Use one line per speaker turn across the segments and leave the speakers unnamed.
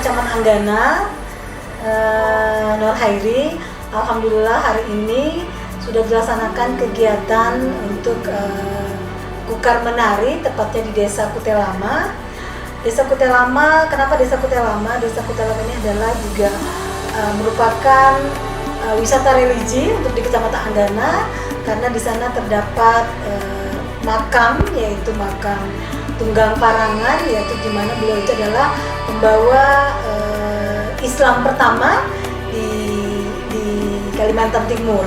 Kecamatan Anggana, Nur Hairi. Alhamdulillah hari ini sudah dilaksanakan kegiatan untuk Kukar Menari, tepatnya di Desa Kutelama. Desa Kutelama, kenapa Desa Kutelama? Desa Kutelama ini adalah juga merupakan wisata religi untuk di Kecamatan Anggana, karena di sana terdapat makam, yaitu makam Tunggang Parangan, yaitu di mana beliau itu adalah pembawa Islam pertama di Kalimantan Timur.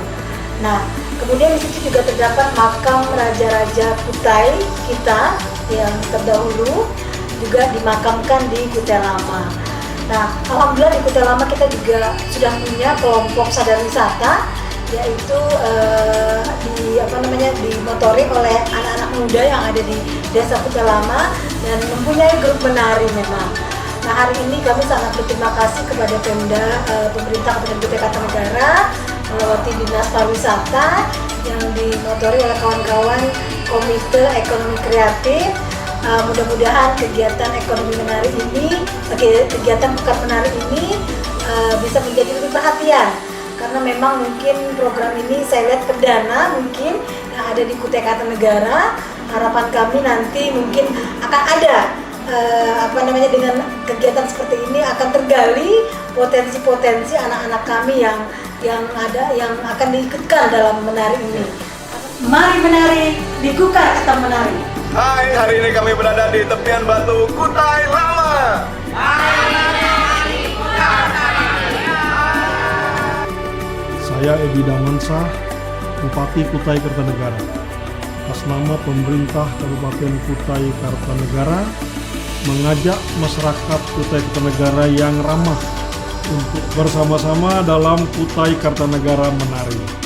Nah, kemudian di situ juga terdapat makam raja-raja Kutai kita yang terdahulu juga dimakamkan di Kutelama. Nah, alhamdulillah di Kutelama kita juga sudah punya kelompok sadar wisata, yaitu dimotori oleh anak-anak muda yang ada di Desa Kutelama dan mempunyai grup menari memang. Nah, hari ini kami sangat berterima kasih kepada Pemda, pemerintah Kabupaten Kutai Kartanegara melalui Dinas Pariwisata yang dimotori oleh kawan-kawan Komite Ekonomi Kreatif. Mudah-mudahan kegiatan ekonomi menari ini, kegiatan Kukar Menari ini bisa menjadi lebih perhatian, karena memang mungkin program ini saya lihat perdana mungkin yang ada di Kutai Kartanegara. Harapan kami nanti mungkin akan ada dengan kegiatan seperti ini akan tergali potensi-potensi anak-anak kami yang akan diikutkan dalam menari ini. Mari menari di Kukar Kata Menari.
Hai, hari ini kami berada di tepian batu Kutai Lama.
Saya Edi Damansah, Bupati Kutai Kartanegara. Atas nama pemerintah Kabupaten Kutai Kartanegara, mengajak masyarakat Kutai Kartanegara yang ramah untuk bersama-sama dalam Kutai Kartanegara Menari.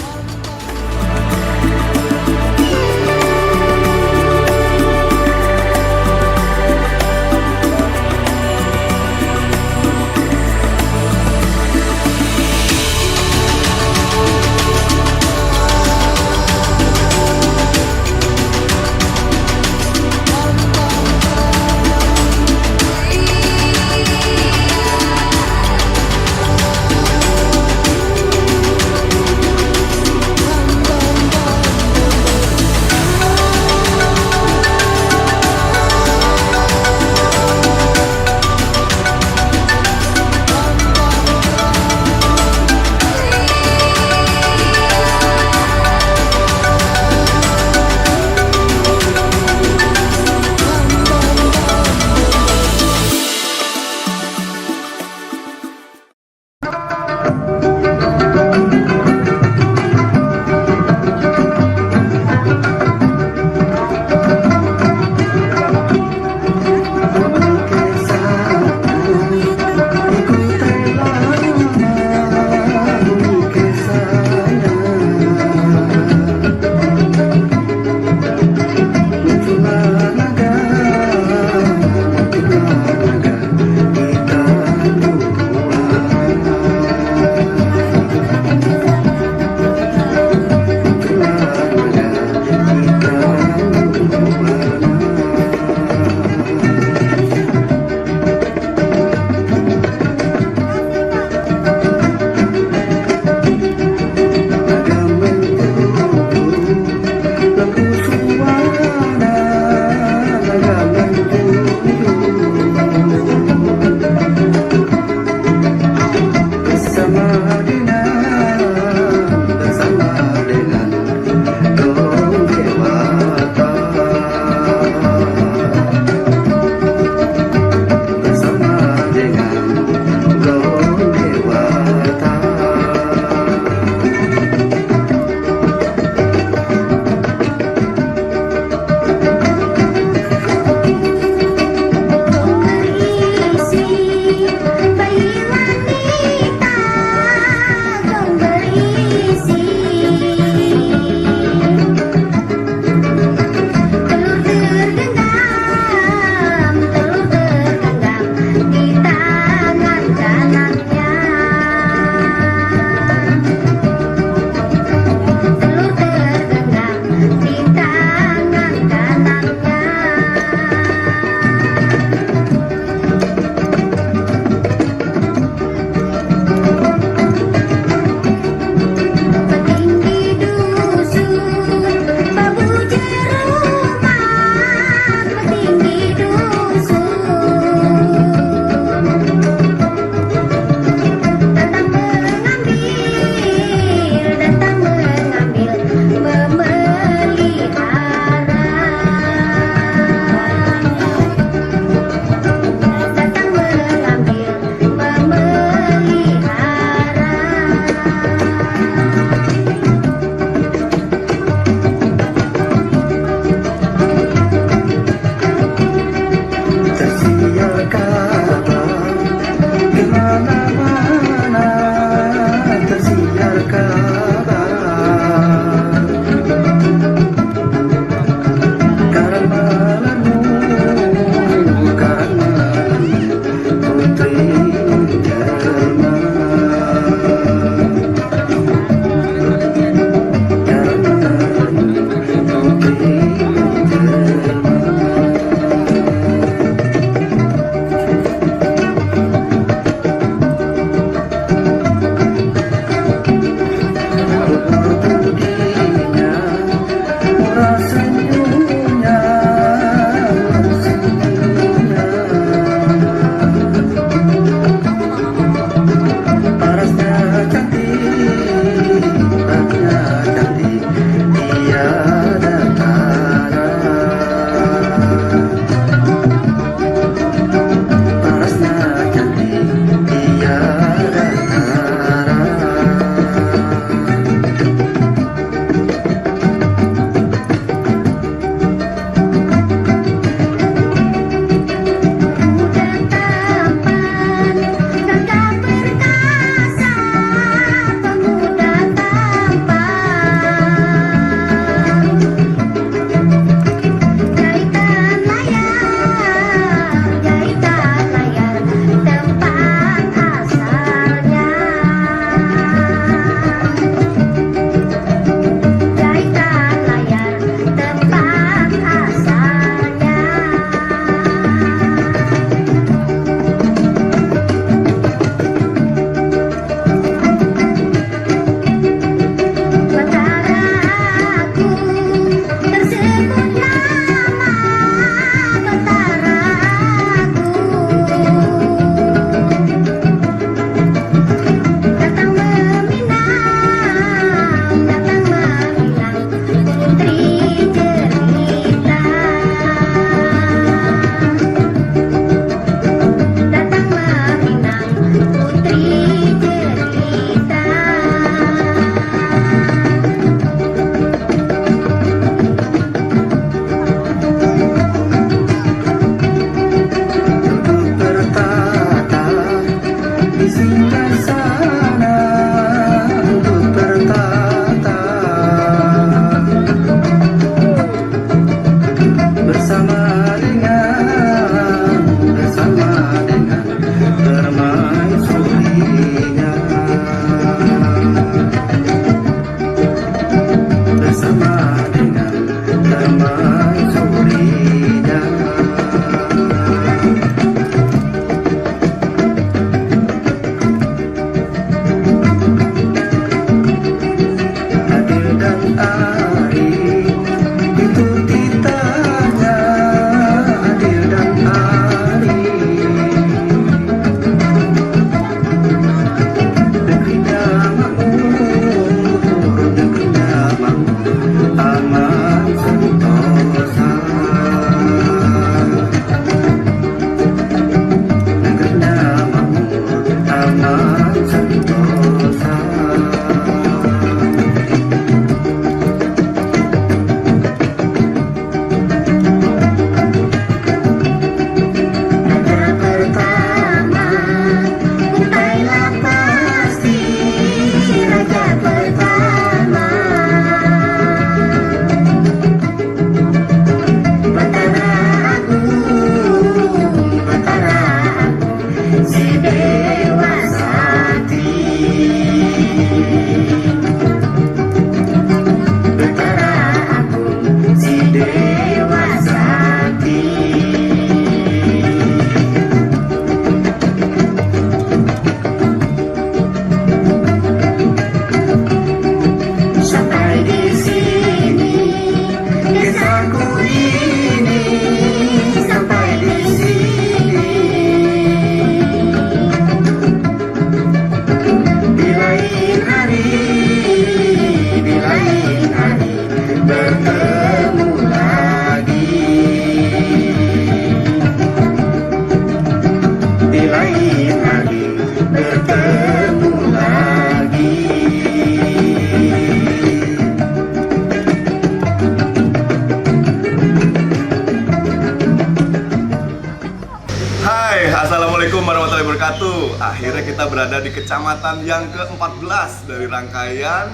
wabarakatuh. Akhirnya kita berada di kecamatan yang ke-14 dari rangkaian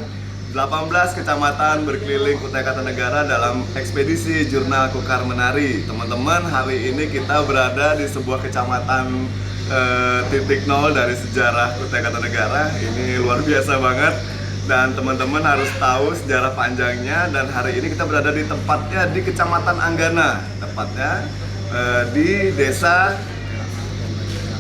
18 kecamatan berkeliling Kutai Kartanegara dalam ekspedisi Jurnal Kukar Menari. Teman-teman, hari ini kita berada di sebuah kecamatan titik nol dari sejarah Kutai Kartanegara. Ini luar biasa banget. Dan teman-teman harus tahu sejarah panjangnya. Dan hari ini kita berada di tempatnya di Kecamatan Anggana, tepatnya di Desa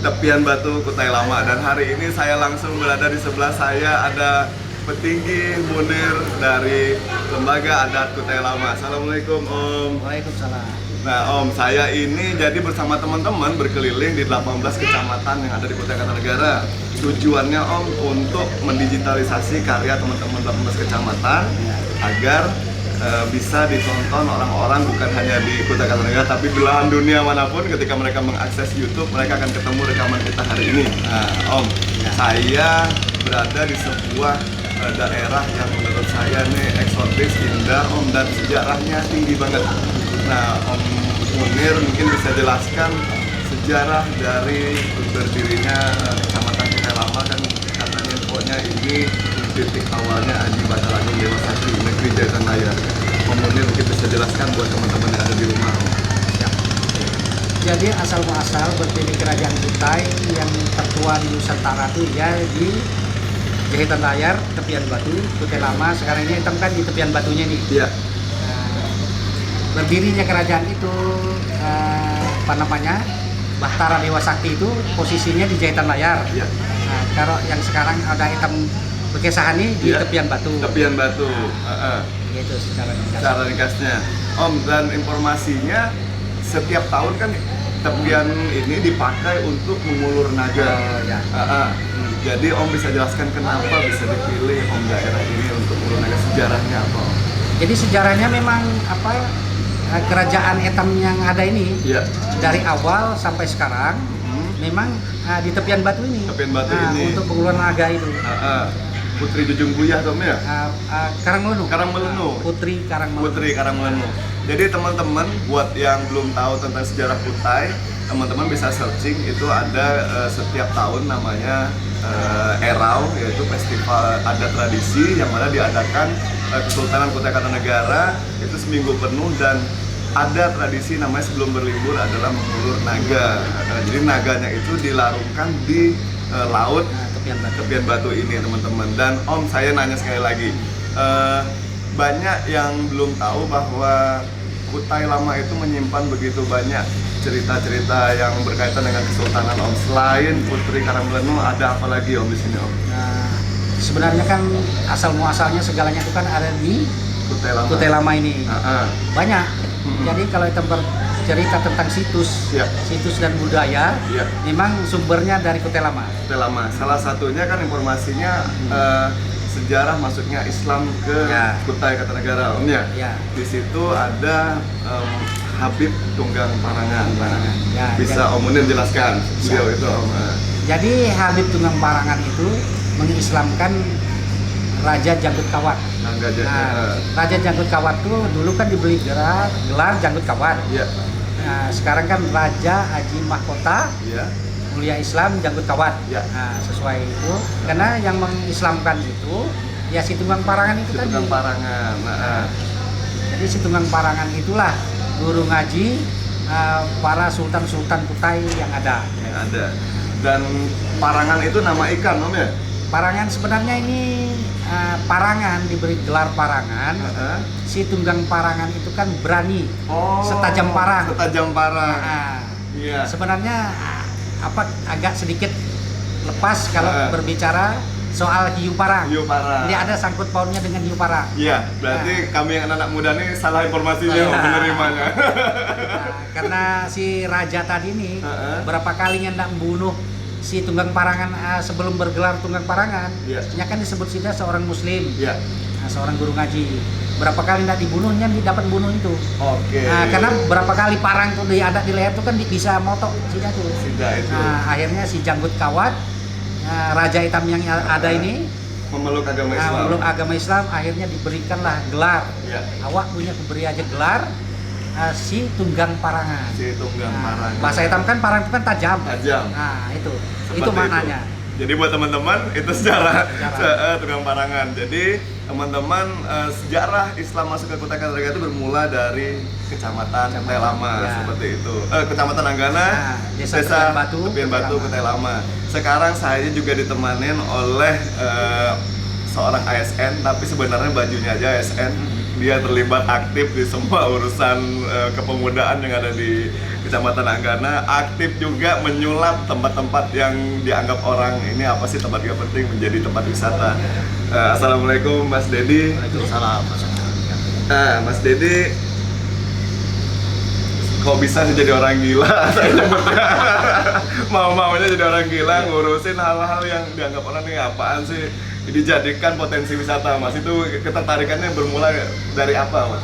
Tepian Batu, Kutai Lama. Dan hari ini saya langsung berada di sebelah saya ada petinggi Munir dari Lembaga Adat Kutai Lama. Assalamualaikum Om.
Waalaikumsalam.
Nah Om, saya ini jadi bersama teman-teman berkeliling di 18 kecamatan yang ada di Kutai Kartanegara. Tujuannya Om untuk mendigitalisasi karya teman-teman 18 kecamatan agar bisa ditonton orang-orang bukan hanya di Kutai Kartanegara tapi belahan dunia manapun. Ketika mereka mengakses YouTube, mereka akan ketemu rekaman kita hari ini. Nah Om, saya berada di sebuah daerah yang menurut saya nih eksotis, indah Om, dan sejarahnya tinggi banget. Nah Om Munir mungkin bisa jelaskan sejarah dari berdirinya Kecamatan Kutai Lama, kan katanya pokoknya ini titik awalnya Haji Badal Agung Dewa Sakti Negeri Jahitan Layar. Om Munir mungkin bisa jelaskan buat teman-teman yang ada di rumah Om.
Jadi asal muasal berdiri kerajaan Kutai yang tertua di Nusantara itu ya di Jahitan Layar, Tepian Batu, Kutai Lama. Sekarang ini hitam kan di Tepian Batunya nih.
Iya.
Berdirinya kerajaan itu apa namanya, Bahtara Dewa Sakti itu posisinya di Jahitan Layar.
Iya.
Nah, kalau yang sekarang ada hitam Bekesahan ini di Tepian Batu.
Tepian Batu.
Itu secara ringkas.
Cara ringkasnya. Om, dan informasinya setiap tahun kan tepian ini dipakai untuk mengulur naga.
Ya.
Jadi Om bisa jelaskan kenapa bisa dipilih Om daerah ini untuk mengulur naga, sejarahnya apa Om?
Jadi sejarahnya memang apa, kerajaan Etam yang ada ini dari awal sampai sekarang memang di Tepian Batu ini.
Tepian Batu ini
untuk penguluran naga itu.
Putri Jujung Buyah Om ya?
Karangmelenu.
Karangmelenu.
Putri Karangmelenu.
Putri Karangmelenu. Jadi teman-teman buat yang belum tahu tentang sejarah Kutai, teman-teman bisa searching, itu ada setiap tahun namanya Erau, yaitu festival adat tradisi yang mana diadakan Kesultanan Kutai Kartanegara itu seminggu penuh, dan ada tradisi namanya sebelum berlibur adalah mengulur naga. Jadi naganya itu dilarungkan di laut Tepian Batu ini teman-teman. Dan Om, saya nanya sekali lagi, banyak yang belum tahu bahwa Kutai Lama itu menyimpan begitu banyak cerita-cerita yang berkaitan dengan kesultanan Om. Selain Putri Karangmelenu, ada apa lagi Om di sini Om?
Nah, sebenarnya kan asal muasalnya segalanya itu kan ada di Kutai Lama ini. Banyak. Jadi kalau kita bercerita tentang situs dan budaya, memang sumbernya dari Kutai Lama.
Kutai Lama. Salah satunya kan informasinya sejarah masuknya Islam ke Kutai Kartanegara Om ya. Di situ ada Habib Tunggang Parangan. Bisa Om Munir jelaskan beliau itu Om?
Jadi Habib Tunggang Parangan itu mengislamkan Raja Janggut Kawat. Raja Janggut Kawat itu dulu kan diberi gelar Janggut Kawat. Nah, sekarang kan Raja Haji Mahkota Mulia Islam Janggut Kawat. Nah, sesuai itu. Karena yang mengislamkan itu ya si Tunggang Parangan itu tadi.
Tunggang Parangan.
Jadi si Tunggang Parangan itulah guru ngaji para sultan-sultan Kutai yang ada.
Dan Parangan itu nama ikan Om ya?
Parangan sebenarnya ini Parangan, diberi gelar Parangan. Si Tunggang Parangan itu kan berani, setajam parang.
Setajam parang.
Sebenarnya apa agak sedikit lepas kalau berbicara soal hiu parang. Ini ada sangkut pautnya dengan hiu parang.
Iya, berarti kami yang anak muda nih salah informasinya menerimanya.
Karena si raja tadi ini berapa kali hendak membunuh si Tunggang Parangan sebelum bergelar Tunggang Parangan. Ya kan disebut saja seorang muslim. Seorang guru ngaji. Berapa kali hendak dibunuhnya dapat bunuh itu. Karena berapa kali parang tuh ada di leher tuh kan bisa motok sida tuh. Akhirnya si Janggut Kawat, raja hitam yang ada ini
memeluk agama Islam.
Memeluk agama Islam, akhirnya diberikanlah gelar. Awak punya beri aja gelar si tunggang parangan.
Si tunggang parangan.
Bahasa hitam kan parang itu kan tajam.
Tajam.
Nah, itu
Seperti
maknanya.
Jadi buat teman-teman itu sejarah tunggang parangan. Jadi teman-teman sejarah Islam masuk ke Kutai Kartanegara itu bermula dari Kecamatan Kutai Lama seperti itu. Kecamatan Anggana, Desa Tepian Batu, Kutai Lama. Sekarang saya juga ditemanin oleh seorang ASN, tapi sebenarnya bajunya aja ASN. Dia terlibat aktif di semua urusan kepemudaan yang ada di Kecamatan Anggana, aktif juga menyulap tempat-tempat yang dianggap orang ini apa sih tempat gak penting menjadi tempat wisata. Assalamualaikum Mas Dedi.
Waalaikumsalam.
Mas Dedi, kok bisa sih jadi orang gila? Saya nyebutnya mau-maunya jadi orang gila ngurusin hal-hal yang dianggap orang ini apaan sih? Dijadikan potensi wisata, Mas. Itu ketertarikannya bermula dari apa, Mas?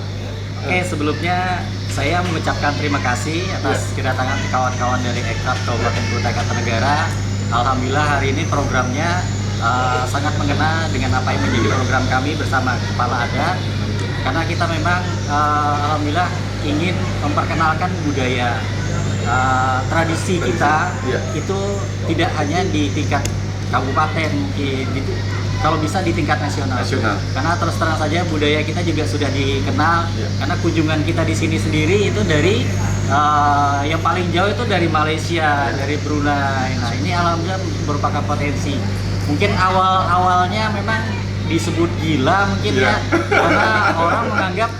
Oke, sebelumnya saya mengucapkan terima kasih atas kedatangan kawan-kawan dari Ekraf Kabupaten Kutai Kartanegara. Alhamdulillah hari ini programnya sangat mengena dengan apa yang menjadi program kami bersama Kepala Adat. Karena kita memang alhamdulillah ingin memperkenalkan budaya tradisi kita itu tidak hanya di tingkat kabupaten, kalau bisa di tingkat nasional. Karena terus terang saja budaya kita juga sudah dikenal. Karena kunjungan kita di sini sendiri itu dari yang paling jauh itu dari Malaysia, dari Brunei. Nah ini alhamdulillah merupakan potensi. Mungkin awalnya memang disebut gila mungkin ya, karena orang menganggap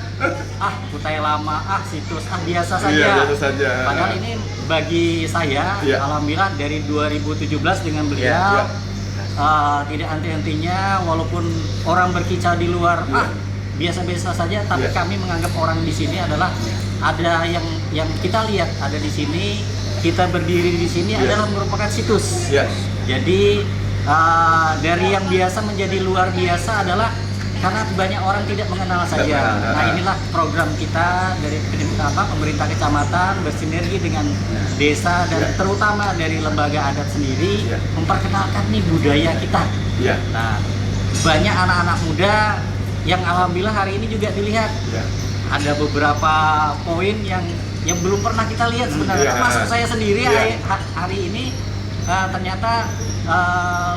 Kutai Lama, situs, biasa saja. Padahal ini bagi saya, alhamdulillah dari 2017 dengan beliau. Tidak henti-hentinya, walaupun orang berkicau di luar biasa-biasa saja, tapi kami menganggap orang di sini adalah ada yang kita lihat ada di sini, kita berdiri di sini adalah merupakan situs. Jadi dari yang biasa menjadi luar biasa adalah karena banyak orang tidak mengenal saja. Nah inilah program kita dari pemerintah kecamatan bersinergi dengan desa dan terutama dari lembaga adat sendiri memperkenalkan nih budaya kita. Nah banyak anak-anak muda yang alhamdulillah hari ini juga dilihat. Ada beberapa poin yang belum pernah kita lihat sebenarnya. Termasuk saya sendiri hari ini ternyata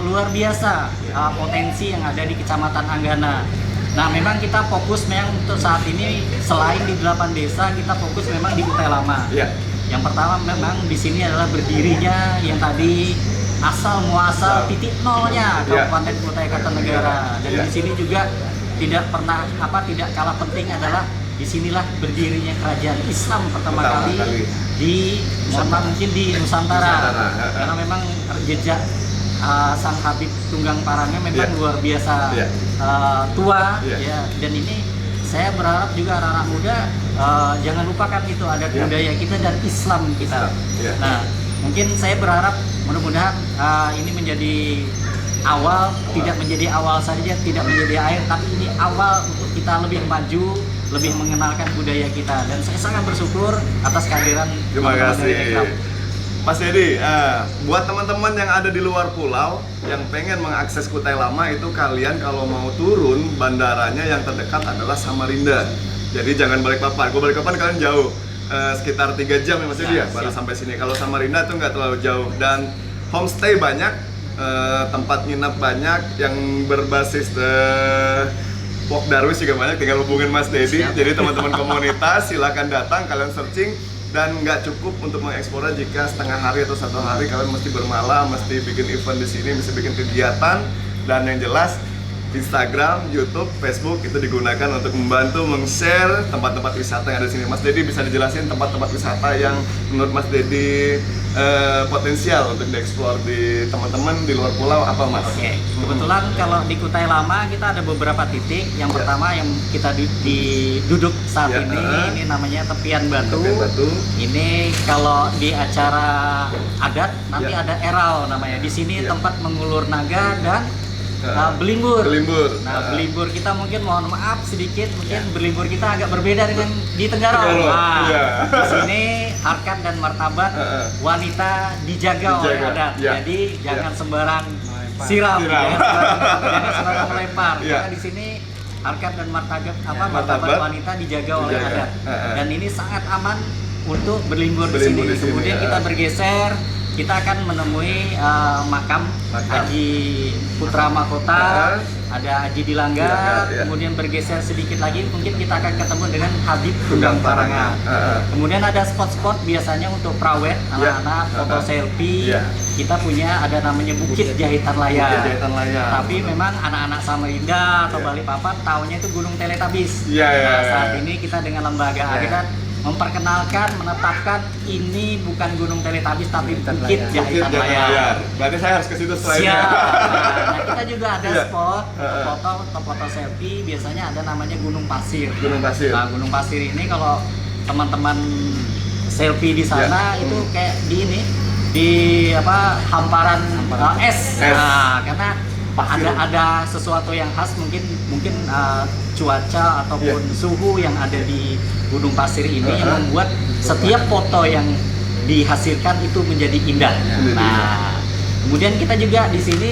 luar biasa potensi yang ada di Kecamatan Anggana. Nah memang kita fokus memang untuk saat ini selain di 8 desa kita fokus memang di Kutai Lama. Yang pertama memang di sini adalah berdirinya yang tadi asal muasal titik nolnya Kabupaten Kutai Kartanegara. Dan di sini juga tidak kalah penting adalah disinilah berdirinya kerajaan Islam pertama kali di mungkin di Nusantara. Karena memang jejak Sang Habib Tunggang Parangan memang luar biasa tua dan ini saya berharap juga anak-anak muda jangan lupakan itu adat budaya kita dan Islam kita. Nah mungkin saya berharap mudah-mudahan ini menjadi awal, tidak menjadi awal saja, tidak menjadi akhir, tapi ini awal untuk kita lebih maju, lebih mengenalkan budaya kita. Dan saya sangat bersyukur atas kehadiran
teman-teman dari Ekraf. Mas Dedi, buat teman-teman yang ada di luar pulau yang pengen mengakses Kutai Lama itu kalian kalau mau turun bandaranya yang terdekat adalah Samarinda. Jadi jangan Balikpapan. Kalau Balikpapan kalian jauh, sekitar 3 jam ya Mas Dedi ya baru sampai sini. Kalau Samarinda tuh nggak terlalu jauh dan homestay banyak, tempat nginap banyak yang berbasis Pok Darwis juga banyak. Tinggal hubungin Mas Dedi. Jadi teman-teman komunitas silakan datang, kalian searching. Dan nggak cukup untuk mengeksplornya jika setengah hari atau 1 hari kalian mesti bermalam, mesti bikin event di sini, mesti bikin kegiatan. Dan yang jelas Instagram, YouTube, Facebook itu digunakan untuk membantu meng-share tempat-tempat wisata yang ada di sini. Mas Dedi bisa dijelasin tempat-tempat wisata yang menurut Mas Dedi potensial untuk dieksplor di teman-teman di luar pulau apa Mas?
Oke, kebetulan kalau di Kutai Lama kita ada beberapa titik. Yang pertama yang kita duduk saat ini namanya Tepian Batu. Ini kalau di acara adat nanti ada Eral namanya. Di sini tempat mengulur naga dan berlibur. Nah, berlibur kita mungkin mohon maaf sedikit, mungkin berlibur kita agak berbeda dengan di Tenggarong. Di sini harkat dan martabat wanita dijaga oleh adat. Jadi jangan sembarang siram, jangan sembarang melempar. Karena di sini harkat dan martabat
martabat
wanita dijaga oleh adat. Dan ini sangat aman untuk berlibur di sini. Kemudian kita bergeser, kita akan menemui makam Haji Putra Mahkota, ada Haji Dilanggar, kemudian bergeser sedikit lagi mungkin kita akan ketemu dengan Habib Tunggang Parangan. Kemudian ada spot-spot biasanya untuk prawet, anak-anak foto selfie. Kita punya ada namanya Bukit Jahitan Layar. Tapi memang anak-anak Samarinda atau Balikpapan taunya itu Gunung Teletabis. Nah, saat ini kita dengan lembaga adat memperkenalkan, menetapkan ini bukan Gunung Teletabis tapi Bukit Jahitan Layar.
Berarti saya harus ke situ selainnya.
Siap. Nah, kita juga ada spot foto selfie, biasanya ada namanya Gunung Pasir. Nah, Gunung Pasir ini kalau teman-teman selfie di sana itu kayak di hamparan es. Nah, karena ada sesuatu yang khas mungkin cuaca ataupun suhu yang ada di Gunung Pasir ini yang membuat setiap foto yang dihasilkan itu menjadi indah. Nah, kemudian kita juga di sini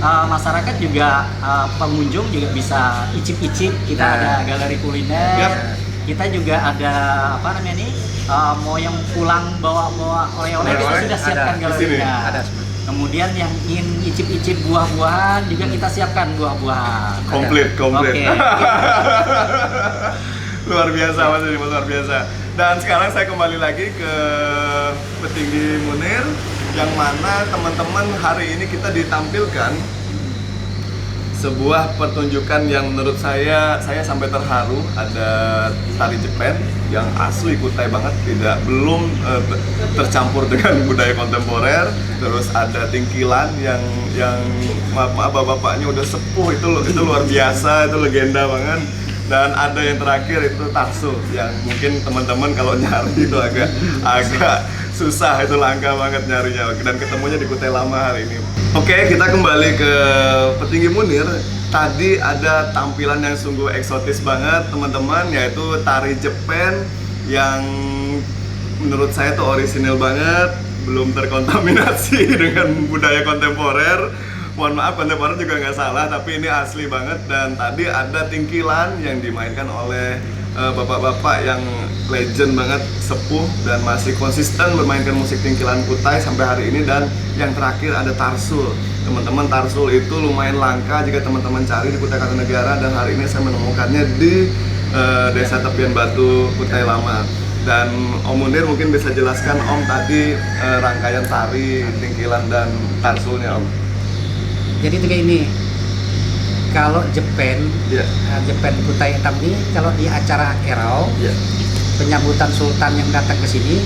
masyarakat juga pengunjung juga bisa icip-icip. Kita ada galeri kuliner. Kita juga ada mau yang pulang bawa oleh-oleh kita sudah siapkan galerinya. Kemudian yang ingin icip-icip buah-buahan juga kita siapkan buah-buahan.
Komplit.
Oke.
Luar biasa Mas Edi, luar biasa. Dan sekarang saya kembali lagi ke Petinggi Munir, yang mana teman-teman hari ini kita ditampilkan sebuah pertunjukan yang menurut saya sampai terharu. Ada tari Jepen yang asli Kutai banget, belum tercampur dengan budaya kontemporer. Terus ada tingkilan yang maaf bapak-bapaknya udah sepuh, itu luar biasa, itu legenda banget. Dan ada yang terakhir itu Tarsul, yang mungkin teman-teman kalau nyari itu agak susah, itu langka banget nyarinya, dan ketemunya di Kutai Lama hari ini. Oke, kita kembali ke Petinggi Munir. Tadi ada tampilan yang sungguh eksotis banget teman-teman, yaitu tari Jepen yang menurut saya tuh orisinil banget, belum terkontaminasi dengan budaya kontemporer. Mohon maaf, kontemporer juga nggak salah, tapi ini asli banget. Dan tadi ada tingkilan yang dimainkan oleh bapak-bapak yang legend banget, sepuh, dan masih konsisten bermainkan musik tingkilan Kutai sampai hari ini. Dan yang terakhir ada Tarsul. Teman-teman, Tarsul itu lumayan langka jika teman-teman cari di Kutai Kartanegara, dan hari ini saya menemukannya di Desa Tepian Batu, Kutai Lama. Dan Om Munir mungkin bisa jelaskan Om tadi rangkaian tari, tingkilan, dan Tarsulnya Om.
Jadi itu kayak ini, kalau Jepen Kutai Hitam ini kalau di acara Erau, penyambutan Sultan yang datang ke sini,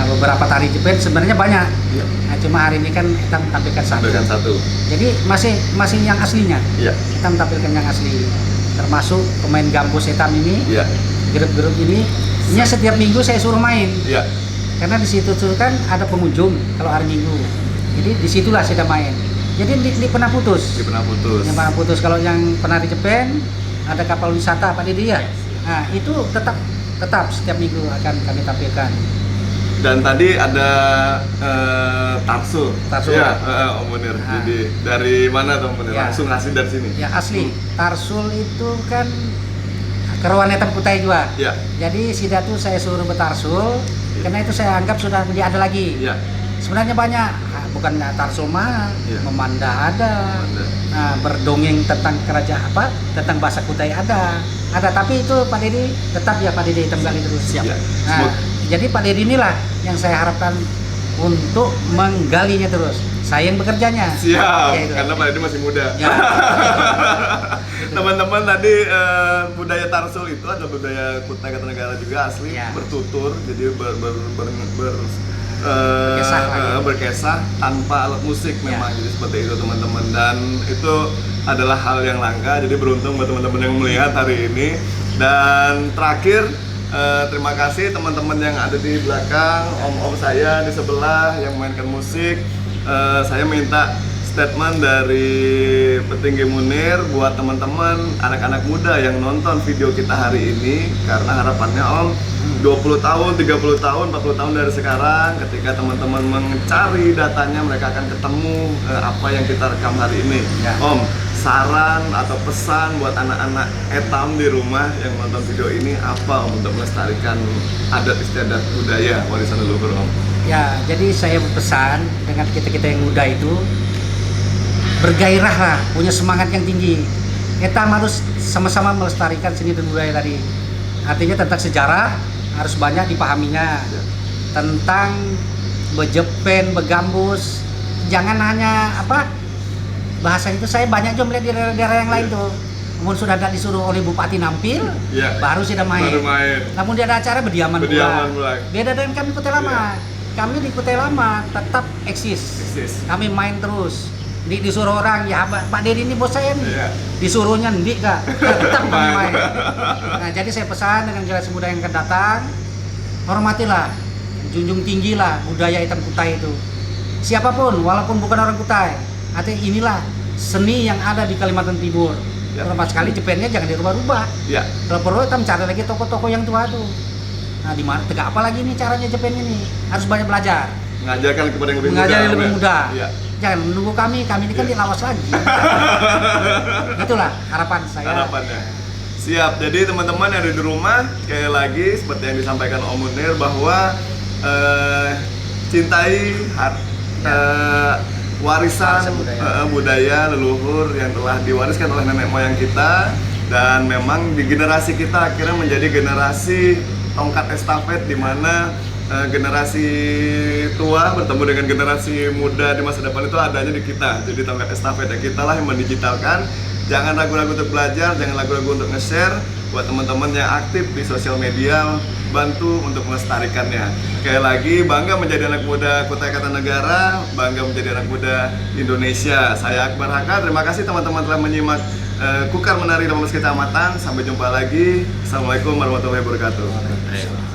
beberapa tari Jepen sebenarnya banyak. Nah, cuma hari ini kan kita menampilkan satu. Jadi masih yang aslinya. Kita menampilkan yang asli, termasuk pemain gambus hitam ini, grup-grup ini setiap minggu saya suruh main. Karena di situ tuh kan ada pengunjung kalau hari Minggu. Jadi disitulah saya main. Jadi di pernah putus. Yang pernah putus, kalau yang pernah di Jepen ada kapal wisata Pak Didi ya. Nah, itu tetap setiap minggu akan kami tampilkan.
Dan tadi ada Tarsul. Ya, Om Munir.
Nah.
Jadi dari mana Om Munir? Langsung ngasih dari sini.
Ya, asli. Tarsul itu kan Kerawan Hitam Kutai juga. Jadi sida tuh saya suruh bertarsul, karena itu saya anggap sudah tidak ada lagi. Sebenarnya banyak, bukan Tarsul mah, memanda ada, berdongeng tentang kerajaan tentang bahasa Kutai ada, tapi itu Pak Dedi tetap Pak Dedi Hitam Gali terus. Jadi Pak Dedi inilah yang saya harapkan untuk menggalinya terus. Saya yang bekerjanya.
Karena Pak Dedi masih muda. Teman-teman, tadi budaya Tarsul itu ada budaya Kutai Kartanegara juga asli, bertutur, jadi berkesah tanpa alat musik memang. Jadi seperti itu teman-teman, dan itu adalah hal yang langka. Jadi beruntung buat teman-teman yang melihat hari ini. Dan terakhir, terima kasih teman-teman yang ada di belakang, om-om saya di sebelah yang memainkan musik. Saya minta statement dari Petinggi Munir buat teman-teman anak-anak muda yang nonton video kita hari ini, karena harapannya Om 20 tahun, 30 tahun, 40 tahun dari sekarang ketika teman-teman mencari datanya mereka akan ketemu apa yang kita rekam hari ini. Om, saran atau pesan buat anak-anak etam di rumah yang nonton video ini apa Om untuk melestarikan adat istiadat budaya warisan leluhur Om?
Ya, jadi saya berpesan dengan kita-kita yang muda itu bergairah lah, punya semangat yang tinggi. Kita harus sama-sama melestarikan seni dan budaya tadi. Artinya tentang sejarah harus banyak dipahaminya. Tentang bejepen, begambus, jangan hanya bahasa itu saya banyak juga melihat di daerah-daerah yang lain tuh. Namun sudah tidak disuruh oleh bupati nampil, baru sudah main. Namun dia ada acara berdiaman pula. Beda dengan kami Kutai Lama. Kami di Kutai Lama tetap eksis. Kami main terus. Disuruh orang, ya Pak Dedi ini bos saya nih. Disuruhnya ndik kak, tetap kami main. Nah, jadi saya pesan dengan generasi muda yang akan datang, hormatilah, junjung tinggilah budaya hitam Kutai itu. Siapapun, walaupun bukan orang Kutai, artinya inilah seni yang ada di Kalimantan Timur. Terutama sekali jepennya jangan dirubah-rubah. Kalau perlu kita mencari lagi toko-toko yang tua tuh. Nah, di mana tegak apa lagi nih caranya jepen ini? Harus banyak belajar.
Mengajarkan kepada yang lebih muda.
Mengajar yang lebih muda. Jangan menunggu kami ini kan dilawas lagi. Itulah harapan saya.
Harapannya. Siap. Jadi teman-teman yang ada di rumah, sekali lagi seperti yang disampaikan Om Munir bahwa cintai warisan budaya leluhur yang telah diwariskan oleh nenek moyang kita, dan memang di generasi kita akhirnya menjadi generasi tongkat estafet di mana generasi tua bertemu dengan generasi muda di masa depan itu adanya di kita. Jadi tongkat estafet kita lah yang mendigitalkan. Jangan ragu-ragu untuk belajar, jangan ragu-ragu untuk nge-share. Buat teman-teman yang aktif di sosial media, bantu untuk melestarikannya. Sekali lagi, bangga menjadi anak muda Kutai Kartanegara, bangga menjadi anak muda Indonesia. Saya Akbar Haka, terima kasih teman-teman telah menyimak Kukar Menari 18 Kecamatan. Sampai jumpa lagi. Assalamualaikum warahmatullahi wabarakatuh.